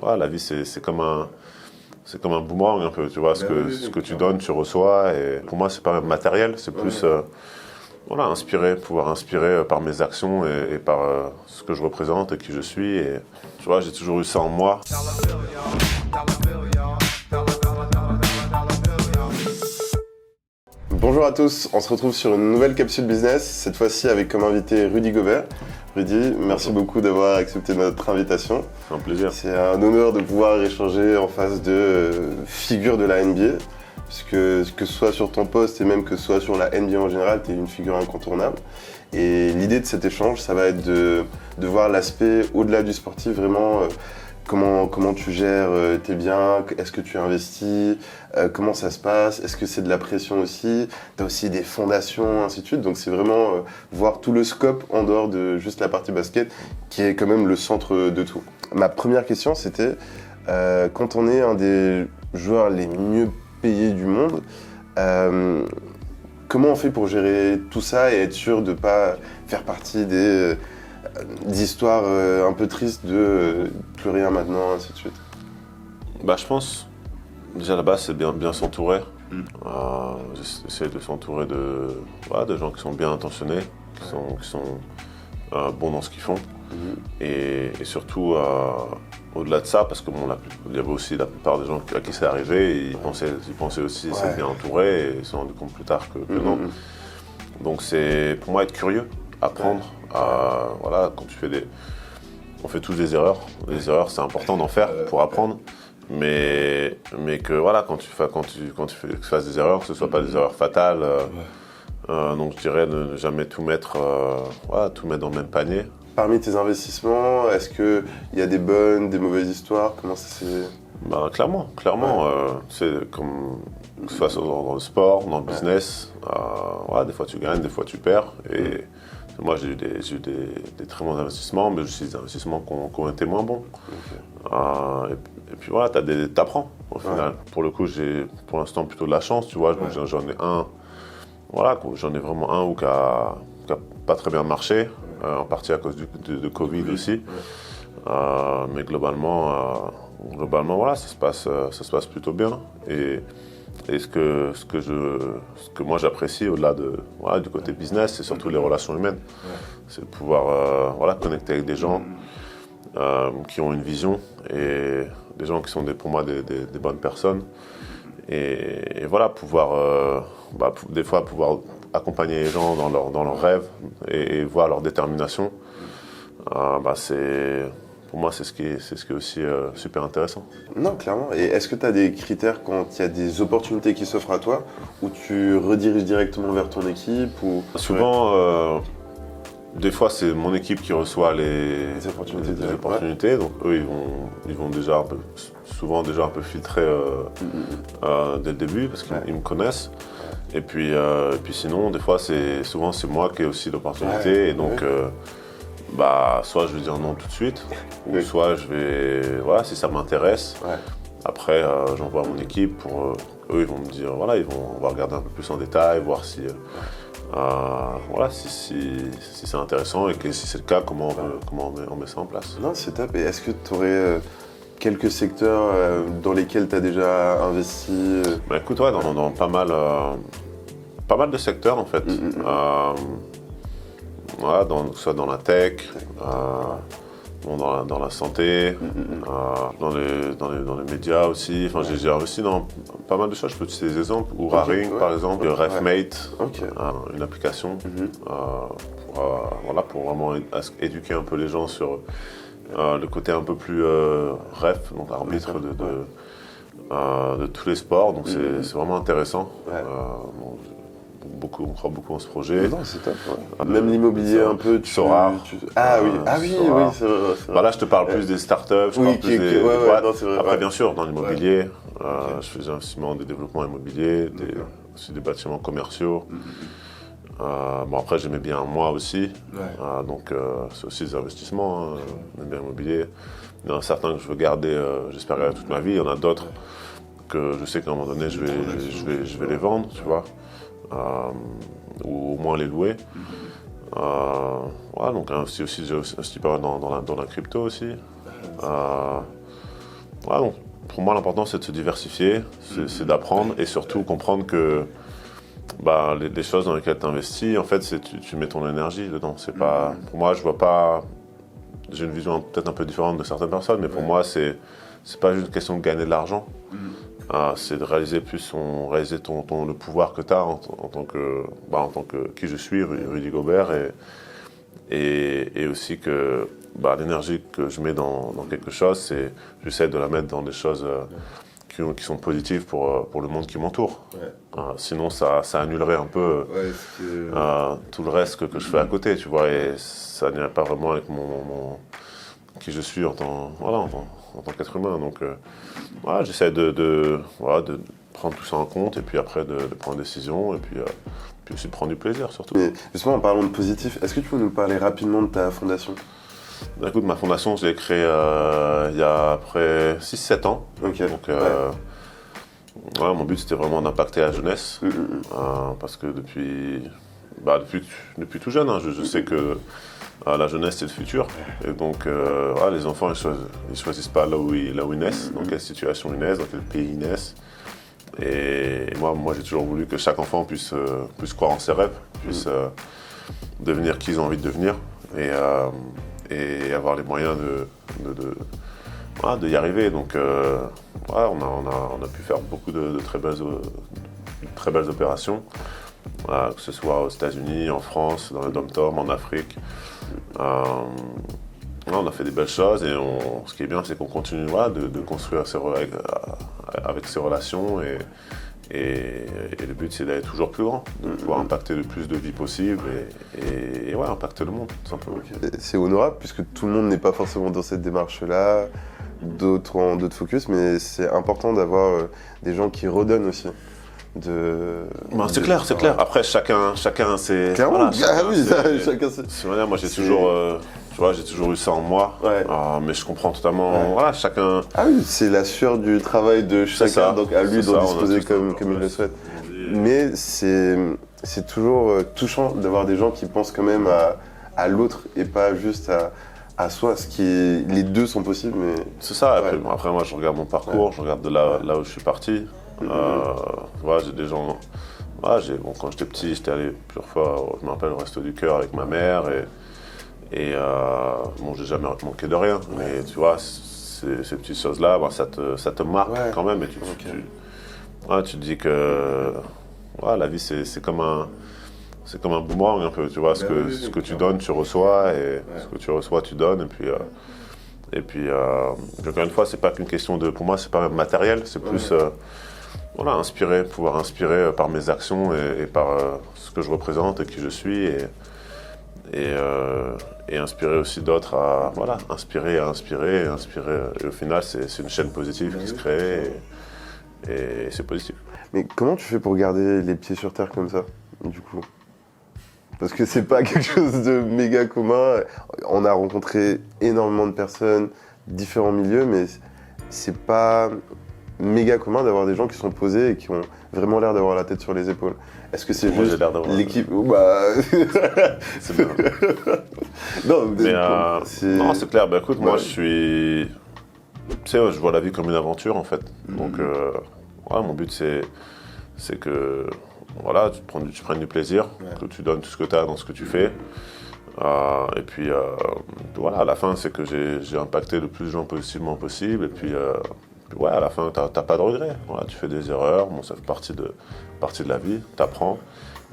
ouais, la vie, c'est comme un boomerang un peu, tu vois, ce que tu donnes, tu reçois. Et pour moi, c'est pas matériel, c'est plus voilà, pouvoir inspirer par mes actions et par ce que je représente et qui je suis. Et tu vois, j'ai toujours eu ça en moi. Bonjour à tous, on se retrouve sur une nouvelle capsule business, cette fois-ci avec comme invité Rudy Gobert. Rudy, merci beaucoup d'avoir accepté notre invitation. C'est un plaisir. C'est un honneur de pouvoir échanger en face de figures de la NBA, puisque que ce soit sur ton poste et même que ce soit sur la NBA en général, tu es une figure incontournable. Et l'idée de cet échange, ça va être de voir l'aspect au-delà du sportif, vraiment comment tu gères tes biens, est-ce que tu investis, comment ça se passe, est-ce que c'est de la pression aussi, tu as aussi des fondations, ainsi de suite. Donc c'est vraiment voir tout le scope en dehors de juste la partie basket, qui est quand même le centre de tout. Ma première question, c'était quand on est un des joueurs les mieux payés du monde, comment on fait pour gérer tout ça et être sûr de ne pas faire partie des histoires un peu tristes de plus rien maintenant, ainsi de suite? Bah, je pense, déjà là-bas, c'est bien s'entourer. Essayer de s'entourer de gens qui sont bien intentionnés, qui sont bons dans ce qu'ils font. Et surtout, au-delà de ça, parce que bon, il y avait aussi la plupart des gens à qui c'est arrivé, et ils pensaient aussi s'être bien entourés, et ils se sont rendus compte plus tard que non. Donc c'est pour moi être curieux, apprendre. Voilà, quand tu fais on fait tous des erreurs. Les erreurs, c'est important d'en faire pour apprendre. Mais que voilà, quand tu fasses des erreurs, que ce ne soit pas des erreurs fatales. Donc je dirais ne jamais tout mettre dans le même panier. Parmi tes investissements, est-ce qu'il y a des bonnes, des mauvaises histoires? Comment ça s'est... Bah, clairement. C'est comme que ce soit dans le sport, dans le business. Des fois tu gagnes, des fois tu perds. Et moi j'ai eu des très bons investissements, mais aussi des investissements qui ont été moins bons. Et puis voilà, t'apprends au final. Pour le coup, j'ai pour l'instant plutôt de la chance, tu vois. Donc j'en ai un, j'en ai vraiment un qui a pas très bien marché, en partie à cause de Covid aussi. Mais globalement, voilà, ça se passe plutôt bien. Et ce que moi j'apprécie au-delà du côté business, c'est surtout les relations humaines. C'est de pouvoir connecter avec des gens qui ont une vision et des gens qui sont pour moi des bonnes personnes. Et voilà, des fois pouvoir accompagner les gens dans leurs rêves et voir leur détermination. Pour moi, c'est ce qui est aussi super intéressant. Non, clairement. Et est-ce que tu as des critères quand il y a des opportunités qui s'offrent à toi, où tu rediriges directement vers ton équipe ou... Souvent, des fois, c'est mon équipe qui reçoit les opportunités. Donc eux, ils vont souvent déjà un peu filtrer dès le début, parce qu'ils me connaissent. Et puis sinon, des fois, souvent c'est moi qui ai aussi l'opportunité. Et donc... soit je vais dire non tout de suite, ou soit je vais, si ça m'intéresse. Après, j'envoie mon équipe pour eux, ils vont me dire, on va regarder un peu plus en détail, voir si c'est intéressant et que si c'est le cas, comment on met ça en place. Non, c'est top. Et est-ce que tu aurais quelques secteurs dans lesquels tu as déjà investi Écoute, dans pas mal de secteurs en fait. Soit dans la tech, dans la santé, dans les médias aussi. Enfin, j'ai investi dans pas mal de choses. Je peux te citer des exemples. Ouraring, par exemple, RefMate, une application pour vraiment éduquer un peu les gens sur le côté un peu plus ref, donc arbitre de tous les sports. Donc c'est vraiment intéressant. On croit beaucoup en ce projet. Non, c'est top. Même l'immobilier un peu. Sora. Oui, c'est vrai. Là, je te parle plus des startups. C'est vrai. Après, bien sûr, dans l'immobilier, je fais des investissements, des développements immobiliers, aussi des bâtiments commerciaux. Après, j'aimais bien moi aussi. Donc, c'est aussi des investissements, des biens immobiliers. Il y en a certains que je veux garder, j'espère garder toute ma vie. Il y en a d'autres que je sais qu'à un moment donné, je vais les vendre, tu vois. Ou au moins les louer. Donc j'ai aussi pas mal dans la crypto aussi. donc, pour moi, l'important, c'est de se diversifier, c'est d'apprendre et surtout comprendre que les choses dans lesquelles tu investis, en fait, tu mets ton énergie dedans. C'est pas, pour moi, je vois pas. J'ai une vision peut-être un peu différente de certaines personnes, mais pour moi, c'est pas juste une question de gagner de l'argent. C'est de réaliser le pouvoir que tu as en tant que qui je suis, Rudy Gobert, et aussi que l'énergie que je mets dans quelque chose, j'essaie de la mettre dans des choses qui sont positives pour le monde qui m'entoure. Sinon, ça annulerait un peu tout le reste que je fais à côté, tu vois, et ça n'irait pas vraiment avec qui je suis en tant qu'être humain. Donc, j'essaie de prendre tout ça en compte et puis après de prendre des décisions et puis aussi de prendre du plaisir surtout. Mais justement, en parlant de positif, est-ce que tu peux nous parler rapidement de ta fondation ? Écoute, ma fondation, je l'ai créée il y a après 6-7 ans. Okay. Donc, mon but, c'était vraiment d'impacter la jeunesse. Parce que depuis tout jeune, je sais que la jeunesse, c'est le futur. Et donc, les enfants, ils choisissent pas là où ils naissent, dans quelle situation ils naissent, dans quel pays ils naissent. Et moi j'ai toujours voulu que chaque enfant puisse croire en ses rêves, puisse devenir qui ils ont envie de devenir et avoir les moyens de y arriver. Donc, on a pu faire beaucoup de très belles opérations, que ce soit aux États-Unis, en France, dans le Dom-Tom, en Afrique. On a fait des belles choses et ce qui est bien, c'est qu'on continue de construire avec ces relations et le but, c'est d'aller toujours plus grand, de pouvoir impacter le plus de vies possible et impacter le monde, tout simplement. C'est honorable puisque tout le monde n'est pas forcément dans cette démarche-là, d'autres ont d'autres focus, mais c'est important d'avoir des gens qui redonnent aussi. C'est clair. Après, chacun c'est. Clairement, chacun c'est. Moi, j'ai toujours eu ça en moi, mais je comprends totalement. Chacun. Ah oui, c'est la sueur du travail de chacun, donc à lui d'en disposer comme il le souhaite. Mais c'est toujours touchant d'avoir des gens qui pensent quand même à l'autre et pas juste à soi, les deux sont possibles. Mais... C'est ça, après moi je regarde mon parcours, je regarde de là où je suis parti. J'ai des gens. Quand j'étais petit, j'étais allé plusieurs fois, je me rappelle, au Resto du Cœur avec ma mère et j'ai jamais manqué de rien. Mais tu vois, ces petites choses-là, ça te marque quand même. Et tu te dis que la vie, c'est comme un boomerang un peu. Tu vois, ce que tu donnes, tu reçois, et ce que tu reçois, tu donnes. Et puis encore une fois, c'est pas qu'une question pour moi, c'est pas matériel, c'est plus pouvoir inspirer par mes actions et par ce que je représente et qui je suis et inspirer aussi d'autres à inspirer. Et au final, c'est une chaîne positive qui se crée et c'est positif. Mais comment tu fais pour garder les pieds sur terre comme ça, du coup ? Parce que c'est pas quelque chose de méga commun. On a rencontré énormément de personnes, différents milieux, mais c'est pas méga commun d'avoir des gens qui sont posés et qui ont vraiment l'air d'avoir la tête sur les épaules. Est-ce que c'est juste l'équipe C'est bien. Non, c'est clair. Écoute, moi, je vois la vie comme une aventure, en fait. Donc, mon but, c'est que tu prennes du plaisir, que tu donnes tout ce que tu as dans ce que tu fais. Et puis, à la fin, c'est que j'ai impacté le plus de gens positivement possible. Et puis, à la fin, t'as pas de regrets. Tu fais des erreurs, ça fait partie de la vie, t'apprends.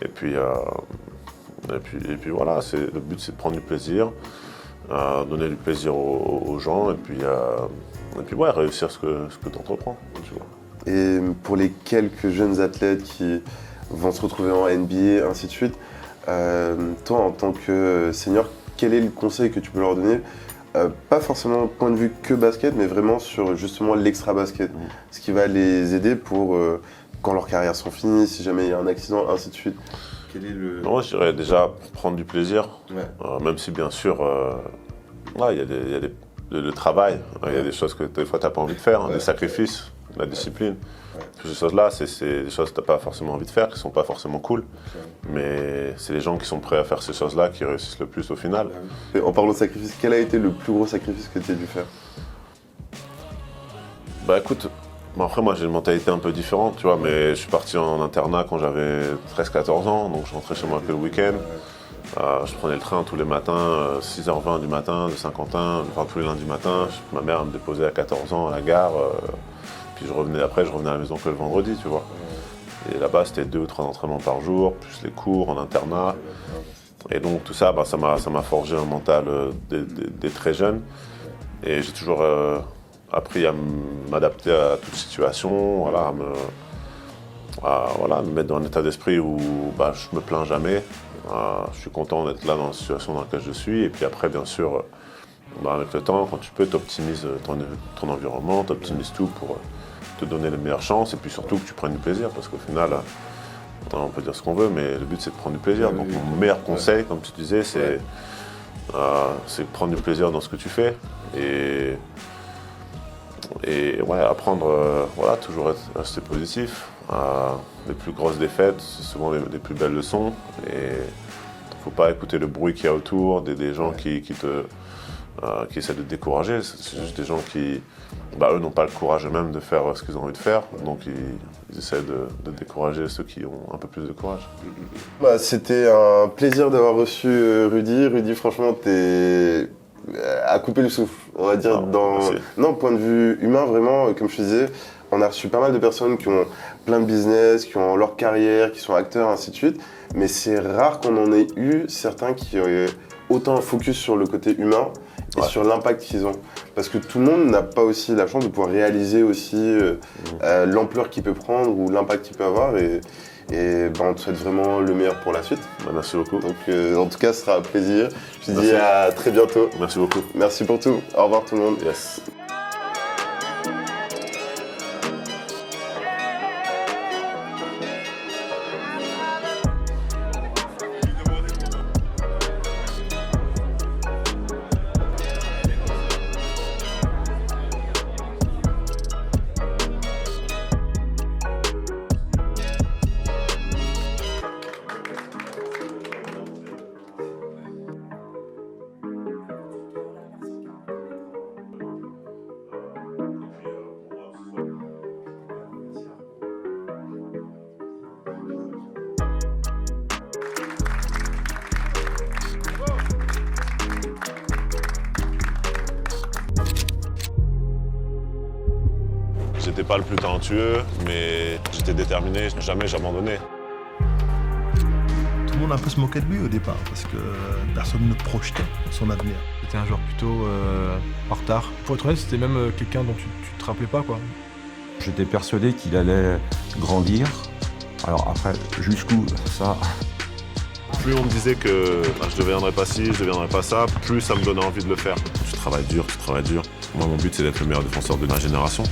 Et puis voilà, le but, c'est de prendre du plaisir, donner du plaisir aux gens, et puis réussir ce que t'entreprends. Tu vois. Et pour les quelques jeunes athlètes qui vont se retrouver en NBA, ainsi de suite, toi, en tant que senior, quel est le conseil que tu peux leur donner ? Pas forcément point de vue que basket, mais vraiment sur justement l'extra basket. Ce qui va les aider pour quand leur carrière sont finies, si jamais il y a un accident, ainsi de suite. Quel est le... Moi, je dirais déjà prendre du plaisir, même si bien sûr, il y a le travail, il y a des choses que des fois tu n'as pas envie de faire, des sacrifices, la discipline. Toutes ces choses-là, c'est des choses que tu n'as pas forcément envie de faire, qui ne sont pas forcément cool. Mais c'est les gens qui sont prêts à faire ces choses-là qui réussissent le plus au final. Et en parlant de sacrifice, quel a été le plus gros sacrifice que tu as dû faire ? Bah écoute, après moi j'ai une mentalité un peu différente, tu vois, mais je suis parti en internat quand j'avais 13-14 ans, donc je rentrais chez moi que le week-end. Je prenais le train tous les matins, 6h20 du matin de Saint-Quentin, enfin tous les lundis matin. Ma mère me déposait à 14 ans à la gare, puis je revenais à la maison que le vendredi, tu vois. Et là-bas c'était 2 ou 3 entraînements par jour, plus les cours en internat. Et donc tout ça, ça m'a forgé un mental dès très jeune. Et j'ai toujours appris à m'adapter à toute situation, voilà, à me mettre dans un état d'esprit où je me plains jamais. Je suis content d'être là dans la situation dans laquelle je suis. Et puis après, bien sûr, avec le temps, quand tu peux, tu optimises ton environnement, tu optimises tout pour te donner les meilleures chances. Et puis surtout que tu prennes du plaisir, parce qu'au final, on peut dire ce qu'on veut, mais le but c'est de prendre du plaisir. Donc mon meilleur conseil, comme tu disais, c'est de prendre du plaisir dans ce que tu fais. Et ouais, apprendre, toujours rester positif. Les plus grosses défaites, c'est souvent les plus belles leçons. Et il ne faut pas écouter le bruit qu'il y a autour, des gens qui essaient de te décourager. C'est juste des gens qui, eux, n'ont pas le courage eux-mêmes de faire ce qu'ils ont envie de faire. Donc ils essaient de décourager ceux qui ont un peu plus de courage. C'était un plaisir d'avoir reçu Rudy. Rudy, franchement, t'es à couper le souffle, on va dire. Point de vue humain, vraiment, comme je te disais, on a reçu pas mal de personnes qui ont plein de business, qui ont leur carrière, qui sont acteurs, ainsi de suite. Mais c'est rare qu'on en ait eu certains qui aient autant focus sur le côté humain et sur l'impact qu'ils ont. Parce que tout le monde n'a pas aussi la chance de pouvoir réaliser aussi l'ampleur qu'il peut prendre ou l'impact qu'il peut avoir. Et on te souhaite vraiment le meilleur pour la suite. Merci beaucoup. Donc en tout cas, ce sera un plaisir. Je te dis à très bientôt. Merci beaucoup. Merci pour tout. Au revoir tout le monde. Yes. J'étais pas le plus talentueux, mais j'étais déterminé, jamais j'abandonnais. Tout le monde a un peu se moquait de lui au départ, parce que personne ne projetait son avenir. C'était un joueur plutôt en retard. Pour être honnête, c'était même quelqu'un dont tu te rappelais pas, quoi. J'étais persuadé qu'il allait grandir. Alors après, jusqu'où, ça... Plus on me disait que je deviendrais pas ci, je deviendrais pas ça, plus ça me donnait envie de le faire. Tu travailles dur. Moi, mon but, c'est d'être le meilleur défenseur de ma génération.